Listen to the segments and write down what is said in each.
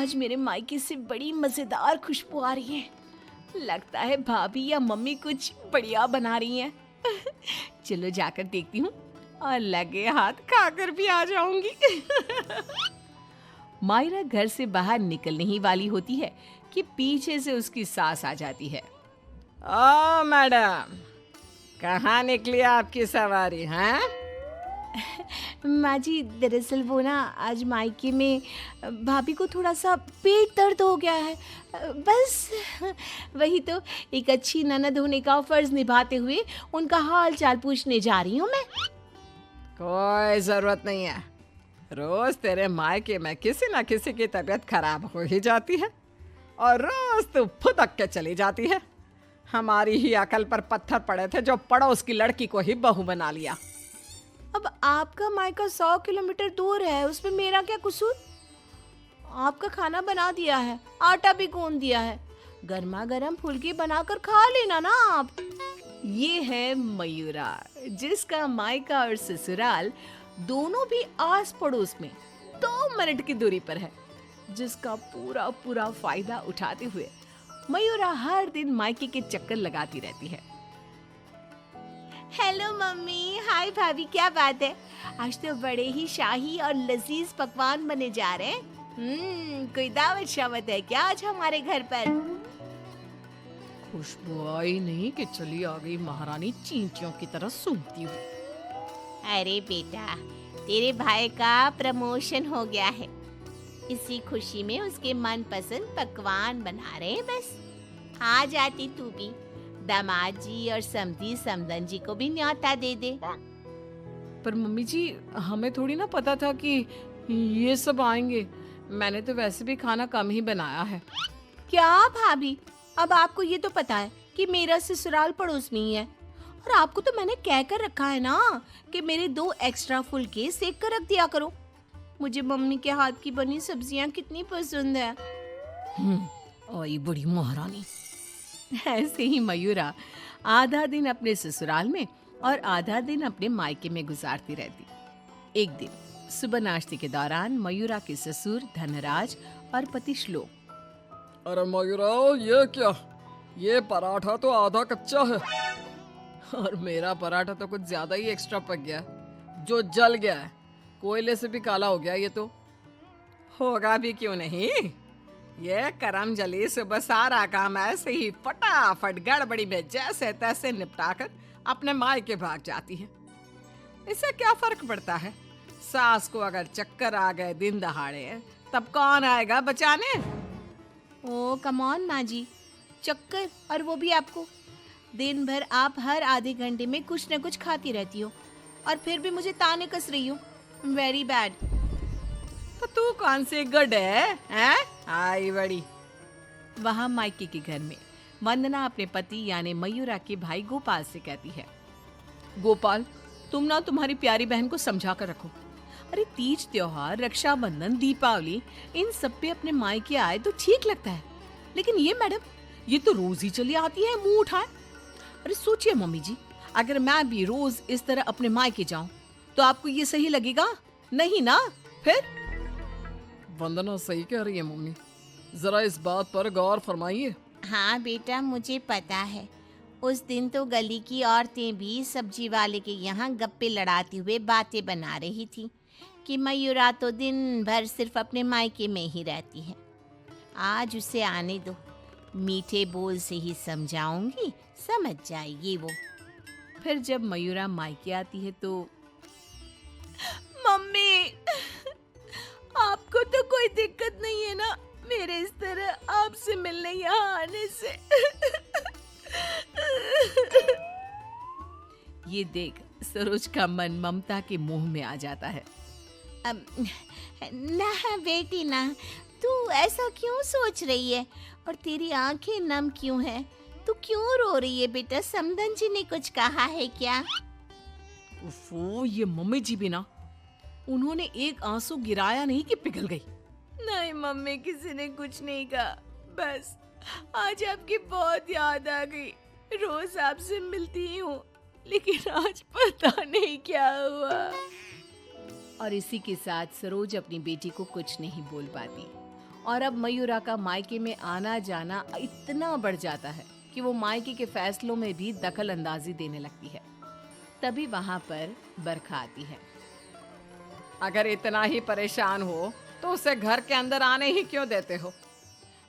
आज मेरे मायके से बड़ी मजेदार खुशबू आ रही है। लगता है भाभी या मम्मी कुछ बढ़िया बना रही हैं। चलो जाकर देखती हूँ और लगे हाथ खाकर भी आ जाऊंगी। मायरा घर से बाहर निकलने ही वाली होती है कि पीछे से उसकी सास आ जाती है। ओ मैडम, कहाँ निकली आपकी सवारी? हैं? माँ जी, दरअसल वो ना आज मायके में भाभी को थोड़ा सा पेट दर्द हो गया है। बस वही तो एक अच्छी ननद होने का फर्ज निभाते हुए उनका हाल चाल पूछने जा रही हूँ मैं। कोई जरूरत नहीं है। रोज तेरे मायके में किसी न किसी की तबीयत खराब हो ही जाती है और रोज तू फुदक के चली जाती है। हमारी ही अकल पर पत्थर पड़े थे जो पड़ोस की लड़की को ही बहू बना लिया। अब आपका मायका 100 किलोमीटर दूर है, उसमें मेरा क्या कसूर? आपका खाना बना दिया है, आटा भी गूंद दिया है, गर्मा गर्म फुल्की बनाकर खा लेना ना आप। ये है मयूरा, जिसका मायका और ससुराल दोनों भी आस पड़ोस में 2 मिनट की दूरी पर है, जिसका पूरा पूरा फायदा उठाते हुए मयूरा हर दिन मायके के चक्कर लगाती रहती है। हेलो मम्मी, हाय भाभी, क्या बात है? आज तो बड़े ही शाही और लजीज पकवान बने जा रहे हैं। कोई दावत शावत है क्या आज हमारे घर पर? खुशबू आई नहीं कि चली आ गई महारानी चींटियों की तरह सूंघती हुई। अरे बेटा, तेरे भाई का प्रमोशन हो गया है, इसी खुशी में उसके मनपसंद पकवान बना रहे हैं। बस आ जाती तू भी, दामाद जी और समधी समदन जी को भी न्योता दे दे। पर मम्मी जी, हमें थोड़ी ना पता था कि ये सब आएंगे। मैंने तो वैसे भी खाना कम ही बनाया है। क्या भाभी, अब आपको ये तो पता है कि मेरा ससुराल पड़ोस में ही है, और आपको तो मैंने कह कर रखा है ना कि मेरे 2 एक्स्ट्रा फुलके सेक कर रख दिया करो। मुझे मम्मी के हाथ की बनी सब्जियां कितनी पसंद है। आई बड़ी महारानी। ऐसे ही मयूरा आधा दिन अपने ससुराल में और आधा दिन अपने मायके में गुजारती रहती। एक दिन सुबह नाश्ते के दौरान मयूरा के ससुर धनराज और पति श्लोक, अरे मयूरा, ये क्या? ये पराठा तो आधा कच्चा है और मेरा पराठा तो कुछ ज्यादा ही एक्स्ट्रा पक गया, जो जल गया है। कोयले से भी काला हो गया। ये तो होगा भी क्यों नहीं। ये करम जली सुबह सारा काम ऐसे ही फटाफट गड़बड़ी में जैसे तैसे निपटाकर अपने मायके भाग जाती है। इससे क्या फर्क पड़ता है? सास को अगर चक्कर आ गए दिन दहाड़े, तब कौन आएगा बचाने? ओ कम ऑन माँ जी, चक्कर, और वो भी आपको? दिन भर आप हर आधे घंटे में कुछ न कुछ खाती रहती हो और फिर भी मुझे ताने कस रही हो। Very bad. तो तू कौन सी गुड है, हैं? आई बड़ी। वहाँ मायके के घर में वंदना अपने पति यानी मयूरा के भाई गोपाल से कहती है, गोपाल, तुम ना तुम्हारी प्यारी बहन को समझा कर रखो। अरे तीज त्योहार, रक्षाबंधन, दीपावली, इन सब पे अपने मायके आए तो ठीक लगता है, लेकिन ये मैडम, ये तो रोज ही चली आती है मुंह उठाए। अरे सोचिए मम्मी जी, अगर मैं भी रोज इस तरह अपने मायके जाऊं तो आपको ये सही लगेगा? नहीं ना? फिर वंदना सही कह रही है मम्मी, जरा इस बात पर गौर फरमाइए। हाँ बेटा, मुझे पता है। उस दिन तो गली की औरतें भी सब्जी वाले के यहाँ गप्पे लड़ाते हुए बातें बना रही थी कि मयूरा तो दिन भर सिर्फ अपने मायके में ही रहती है। आज उसे आने दो, मीठे बोल से ही समझाऊंगी, समझ जाएगी वो। फिर जब मयूरा मायके आती है तो, मम्मी, आपको तो कोई दिक्कत नहीं है ना मेरे इस तरह आपसे मिलने यहाँ आने से? ये देख सरोज का मन ममता के मुंह में आ जाता है। ना बेटी ना, तू ऐसा क्यों सोच रही है और तेरी आंखें नम क्यों है? तू क्यों रो रही है बेटा? समधन जी ने कुछ कहा है क्या? उफ़ो, ये मम्मी जी भी ना, उन्होंने एक आंसू गिराया नहीं कि पिघल गई। नहीं मम्मी, किसी ने कुछ नहीं कहा, बस आज आपकी बहुत याद आ गई। रोज आपसे मिलती ही हूँ, लेकिन आज पता नहीं क्या हुआ। और इसी के साथ सरोज अपनी बेटी को कुछ नहीं बोल पाती। और अब मयूरा का मायके में आना जाना इतना बढ़ जाता है कि वो मायके के फैसलों में भी दखल अंदाजी देने लगती है। तभी वहां पर बरखा आती है। अगर इतना ही परेशान हो तो उसे घर के अंदर आने ही क्यों देते हो?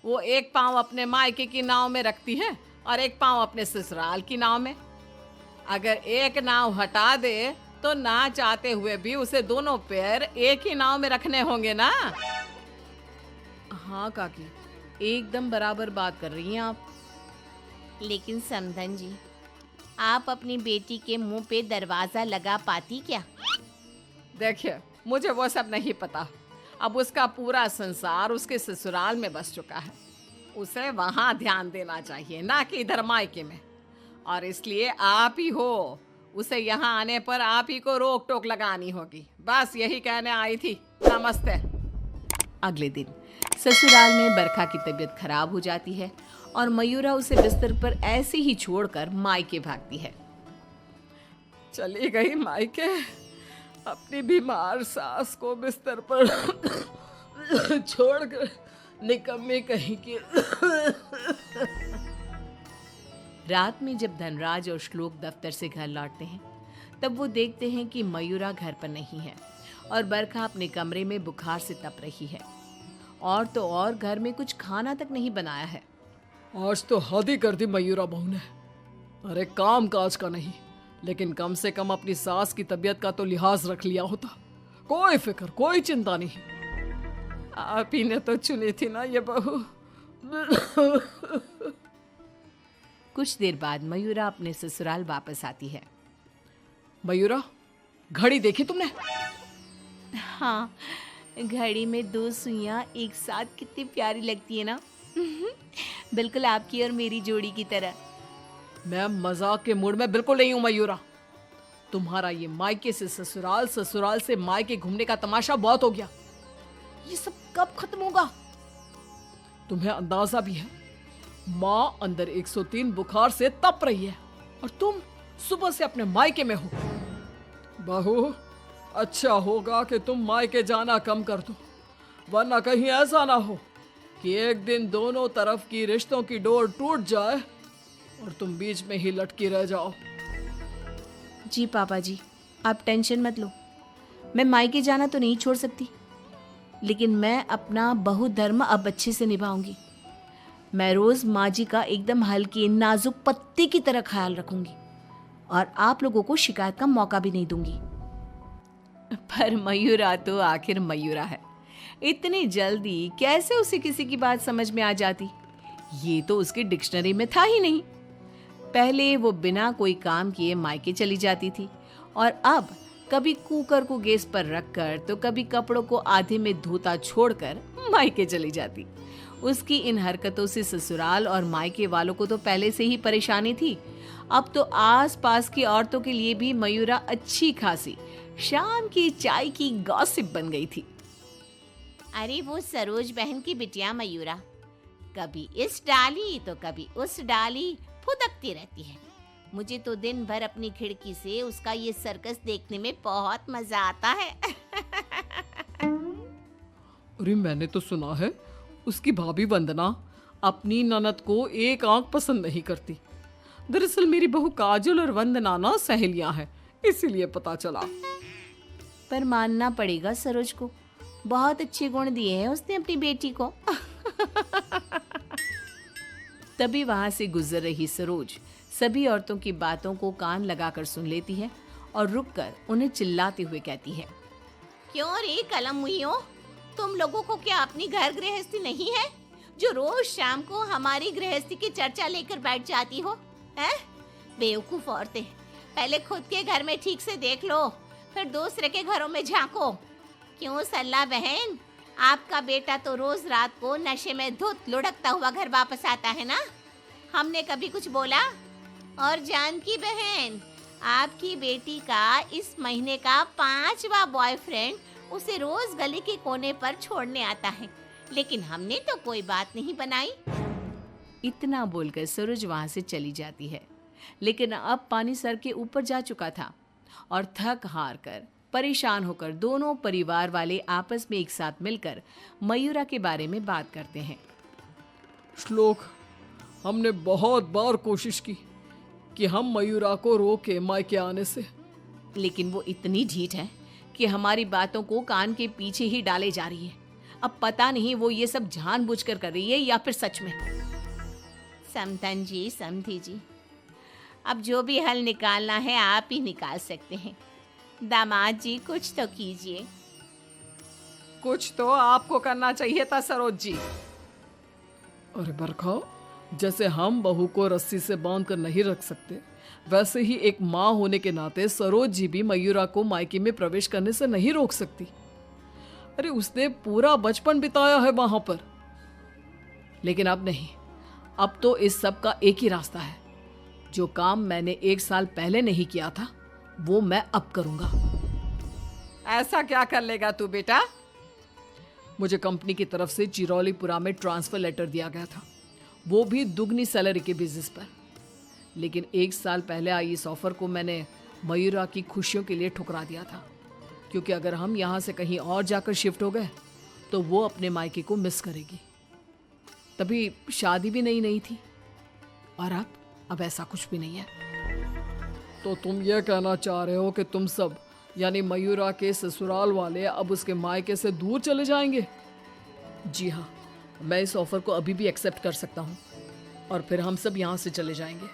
वो एक पाँव अपने मायके की नाव में रखती है और एक पाँव अपने ससुराल की नाव में। अगर एक नाव हटा दे तो ना चाहते हुए भी उसे दोनों पैर एक ही नाव में रखने होंगे ना। हाँ काकी, एकदम बराबर बात कर रही हैं आप। लेकिन समधन जी, आप अपनी बेटी के मुंह पे दरवाजा लगा पाती क्या? देखिए, मुझे वो सब नहीं पता। अब उसका पूरा संसार उसके ससुराल में बस चुका है। उसे वहां ध्यान देना चाहिए, ना कि इधर मायके में। और इसलिए आप ही हो, उसे यहाँ आने पर आप ही को रोक टोक लगानी होगी। बस यही कहने आई थी। नमस्ते। अगले दिन ससुराल में बरखा की तबीयत खराब हो जाती है और मयूरा उसे बिस्तर पर ऐसे ही छोड़कर मायके भागती है। चली गई मायके, अपनी बीमार सास को बिस्तर पर छोड़कर, निकम्मी कहीं की। रात में जब धनराज और श्लोक दफ्तर से घर लौटते हैं तब वो देखते हैं कि मयूरा घर पर नहीं है और बरखा अपने कमरे में बुखार से तप रही है। और तो और घर में कुछ खाना तक नहीं बनाया है। आज तो हद ही कर दी मयूरा बहू ने। अरे काम काज का नहीं, लेकिन कम से कम अपनी सास की तबीयत का तो लिहाज रख लिया होता। कोई फिक्र, कोई चिंता नहीं। आप ही ने तो चुनी थी ना ये बहू। कुछ देर बाद मयूरा अपने ससुराल वापस आती है। मयूरा, घड़ी देखी तुमने? हाँ, घड़ी में 2 सुइयां एक साथ कितनी प्यारी लगती है ना। बिल्कुल आपकी और मेरी जोड़ी की तरह। मैं मजाक के मूड में बिल्कुल नहीं हूं मयूरा। तुम्हारा ये मायके से ससुराल, ससुराल से मायके घूमने का तमाशा बहुत हो गया। ये सब कब खत्म होगा? तुम्हें अंदाजा भी है, माँ अंदर 103 बुखार से तप रही है और तुम सुबह से अपने मायके में हो। बहू, अच्छा होगा कि तुम मायके जाना कम कर दो, वरना कहीं ऐसा ना हो कि एक दिन दोनों तरफ की रिश्तों की डोर टूट जाए और तुम बीच में ही लटकी रह जाओ। जी पापा जी, आप टेंशन मत लो। मैं मायके जाना तो नहीं छोड़ सकती, लेकिन मैं अपना बहु धर्म अब अच्छे से निभाऊंगी। मैं रोज माँ जी का एकदम हल्की नाजुक पत्ते की तरह ख्याल रखूंगी और आप लोगों को शिकायत का मौका भी नहीं दूंगी। पर मयूरा तो आखिर मयूरा है, इतनी जल्दी कैसे उसे किसी की बात समझ में आ जाती? ये तो उसकी डिक्शनरी में था ही नहीं। पहले वो बिना कोई काम किए मायके चली जाती थी और अब कभी कुकर को गैस पर रखकर तो कभी कपड़ों को आधे में धोता छोड़कर मायके चली जाती। उसकी इन हरकतों से ससुराल और मायके वालों को तो पहले से ही परेशानी थी। अब तो आस पास की औरतों के लिए भी मयूरा अच्छी खासी शाम की चाय की गॉसिप बन गई थी। अरे वो सरोज बहन की बिटिया मयूरा, कभी इस डाली तो कभी उस डाली फुदकती रहती है। मुझे तो दिन भर अपनी खिड़की से उसका ये सर्कस देखने में बहुत मजा आता है। अरे मैंने तो सुना है उसकी भाभी वंदना अपनी ननद को एक आंख पसंद नहीं करती। दरअसल मेरी बहू काजल और वंदना ना सहेलियां हैं, इसीलिए पता चला। पर मानना पड़ेगा सरोज को, बहुत अच्छे गुण दिए हैं उसने अपनी बेटी को। तभी वहां से गुजर रही सरोज सभी औरतों की बातों को कान लगाकर सुन लेती है और रुककर उन्हें चिल्लाते हुए कहती है, क्यों रे कलम हुईओ, तुम लोगों को क्या अपनी घर गृहस्थी नहीं है जो रोज शाम को हमारी गृहस्थी की चर्चा लेकर बैठ जाती हो? हैं? बेवकूफ औरतें, पहले खुद के घर में ठीक से देख लो, फिर दूसरे के घरों में झांको। क्यों सल्ला बहन, आपका बेटा तो रोज रात को नशे में धुत लुढ़कता हुआ घर वापस आता है ना, हमने कभी कुछ बोला? और जानकी बहन, आपकी बेटी का इस महीने का 5वां बॉयफ्रेंड उसे रोज गली के कोने पर छोड़ने आता है, लेकिन हमने तो कोई बात नहीं बनाई। इतना बोलकर सरोज वहां से चली जाती है, लेकिन अब पानी सर के ऊपर जा चुका था और थक हार कर परेशान होकर दोनों परिवार वाले आपस में एक साथ मिलकर मयूरा के बारे में बात करते हैं। श्लोक, हमने बहुत बार कोशिश की कि हम मयूरा को रोके मायके आने से, लेकिन वो इतनी ढीठ है कि हमारी बातों को कान के पीछे ही डाले जा रही है। अब पता नहीं वो ये सब जानबूझकर कर रही है या फिर सच में। समधन जी, समधी जी, अब जो भी हल निकालना है आप ही निकाल सकते हैं। दामाद जी कुछ तो कीजिए। कुछ तो आपको करना चाहिए था सरोज जी। अरे बरखा, जैसे हम बहू को रस्सी से बांध कर नहीं रख सकते, वैसे ही एक माँ होने के नाते सरोज जी भी मयूरा को मायके में प्रवेश करने से नहीं रोक सकती। अरे उसने पूरा बचपन बिताया है वहां पर। लेकिन अब नहीं, अब तो इस सब का एक ही रास्ता है। जो काम मैंने 1 साल पहले नहीं किया था वो मैं अब करूंगा। ऐसा क्या कर लेगा तू बेटा? मुझे कंपनी की तरफ से चिरौलीपुरा में ट्रांसफर लेटर दिया गया था, वो भी दुगनी सैलरी के बेसिस पर। लेकिन 1 साल पहले आई इस ऑफर को मैंने मयूरा की खुशियों के लिए ठुकरा दिया था, क्योंकि अगर हम यहाँ से कहीं और जाकर शिफ्ट हो गए तो वो अपने मायके को मिस करेगी। तभी शादी भी नहीं थी, और अब ऐसा कुछ भी नहीं है। तो तुम ये कहना चाह रहे हो कि तुम सब यानी मयूरा के ससुराल वाले अब उसके मायके से दूर चले जाएंगे? जी हाँ, मैं इस ऑफर को अभी भी एक्सेप्ट कर सकता हूँ और फिर हम सब यहाँ से चले जाएंगे।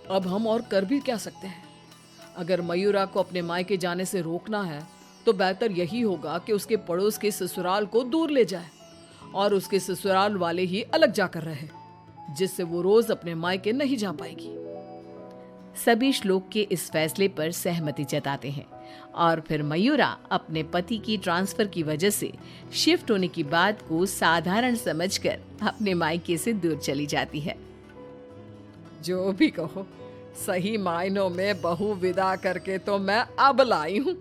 अब हम और कर भी क्या सकते हैं? अगर मयूरा को अपने मायके जाने से रोकना है तो बेहतर यही होगा कि उसके पड़ोस के ससुराल को दूर ले जाए और उसके ससुराल वाले ही अलग जाकर रहे, जिससे वो रोज अपने मायके नहीं जा पाएगी। सभी श्लोक के इस फैसले पर सहमति जताते हैं और फिर मयूरा अपने पति की ट्रांसफर की वजह से शिफ्ट होने की बात को साधारण समझकर अपने मायके से दूर चली जाती है। जो भी कहो, सही मायनों में बहू विदा करके तो मैं अब लाई हूँ।